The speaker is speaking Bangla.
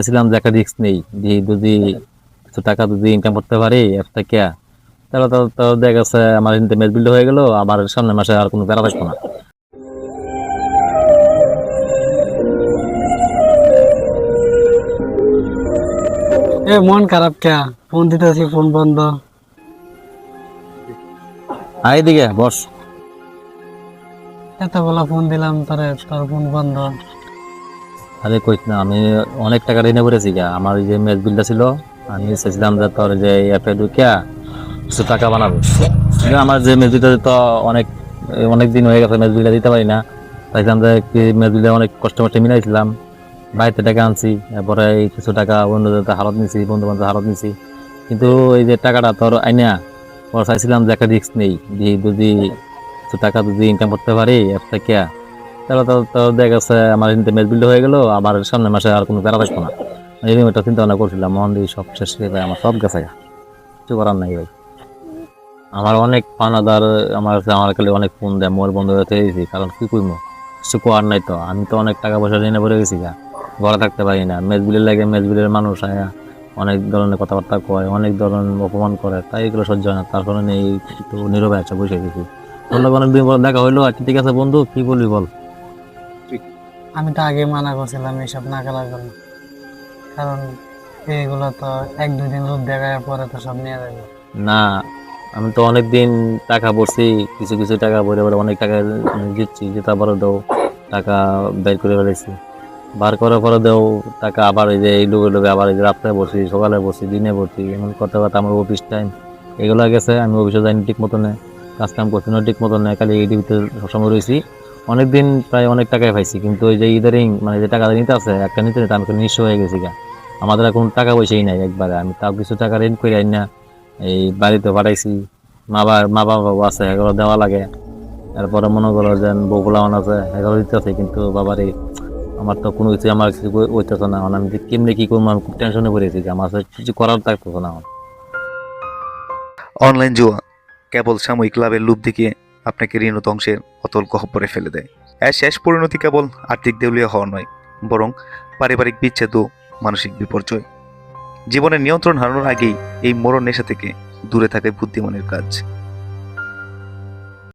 ছিলাম যে একটা রিস্ক নেই, যে যদি কিছু টাকা যদি ইনকাম করতে পারি এর থেকে, তাহলে তো দেখা গেছে আমার ইন্টারনেট বিল্ড হয়ে গেল, আমার সামনের মাসে আর কোনো প্যারা থাকবো না। মন খারাপ কে? ফোন দিতেছি, ফোন বন্ধ। আয় দিকে বস। এত বেলা ফোন দিলাম তোরে, তোর ফোন বন্ধ। আরে কইস না, আমি অনেক টাকা ঋণে পড়েছি গা। আমার এই যে মেজ বিলটা ছিল, আমি চাইছিলাম যে তোর যে অ্যাপে ঢুকিয়া কিছু টাকা বানাবো, কিন্তু আমার যে মেজ বিলটা তো অনেক অনেক দিন হয়ে গেছে, মেজ বিলটা দিতে পারি না। চাইছিলাম যে মেজ বিলটা অনেক কষ্ট মষ্টে মিলাইছিলাম, বাড়িতে টাকা আনছি, এরপরে এই কিছু টাকা বন্ধুদের হারত নিছি, বন্ধু বান্ধব হারত নিছি। কিন্তু এই যে টাকাটা তোর আইনা পরে চাইছিলাম যে একটা রিস্ক নেই, যে যদি কিছু টাকা যদি ইনকাম করতে পারি এর থেকে, তাহলে তো দেখা গেছে আমার ইন্টারনেট বিল্ড হয়ে গেল, আমার সামনের মাসে আর কোনো প্যারা থাকবো না। এরকম একটা চিন্তা ভাবনা করছিলাম, মন দিয়ে সব শেষ হয়ে যায়, আমার সব গেছে গা। কিছু করার নাই ভাই। আমার অনেক পানাদার, আমার খালি অনেক ফোন দেয়, মোর বন্ধ হয়ে গেছি, কারণ কি করবো, কিছু করার নাই। তো আমি তো অনেক টাকা পয়সা ঋণে পড়ে গেছি গা, ঘরে থাকতে পারি না। মেজ বিলের লাগে, মেজ বিলের মানুষ আয়া অনেক ধরনের কথাবার্তা কয়, অনেক ধরনের অপমান করে, তাই এগুলো সহ্য হয় না। তার কারণে এই একটু নীরবে আছে, বসে গেছি। তোর লগে অনেকদিন পর দেখা হইলো, আর ঠিক আছে বন্ধু, কি বলবি বল। আমি তো আগে মানা করছিলাম এইসব না করার জন্য, কারণ এইগুলো তো এক দুই দিন রোদ দেখায় পরে তো সব নিয়ে যাবে। না, আমি তো অনেকদিন টাকা পড়ছি, কিছু কিছু টাকা ভরে ভরে অনেক টাকা জিতছি, জেতা পরে দেও টাকা বের করে ফেলেছি। বার করার পরে দেও টাকা, আবার এই যে এই লোভে লোভে আবার এই যে রাত্রে বসি, সকালে বসি, দিনে বসি, এমন করতে করতে আমার অফিস টাইম এগুলো গেছে। আমি অফিসে যাইনি ঠিক মতো নেই, কাজ কাম করছি না ঠিক মতো নেই, খালি এই ডিউটিতে সবসময় রয়েছি। অনেকদিন প্রায় অনেক টাকাই পাইছি, কিন্তু ওই যে ইদারিং মানে যে টাকা নিতে আছে একটা নিতে নিতে আমি একটু নিঃস্ব হয়ে গেছি গা। আমাদের এখন টাকা পয়সাই নাই একবারে। আমি তাও কিছু টাকা ঋণ করে আইন না, এই বাড়িতে পাঠাইছি। মা বাবাও আছে, এগুলো দেওয়া লাগে। এরপরে মনে করো যে বউ পোলাপান আছে, এগুলো দিতে আছে, কিন্তু বাবারে আমার তো কোনো কিছু, আমার কিছু হইতেছে না। এখন আমি যে কেমনে কি করবো, আমি খুব টেনশনে পড়েছি যে আমার আসলে কিছু করার থাকতেছে না আমার। অনলাইন জুয়া কেবল সাময়িক লাভের লোভ দেখিয়ে আপনাকে ঋণ ও ধ্বংসের অতল গহ্বরে ফেলে দেয়। এর শেষ পরিণতি কেবল আর্থিক দেউলিয়া হওয়া নয়, বরং পারিবারিক বিচ্ছেদ ও মানসিক বিপর্যয়। জীবনের নিয়ন্ত্রণ হারানোর আগেই এই মরণ নেশা থেকে দূরে থাকাই বুদ্ধিমানের কাজ।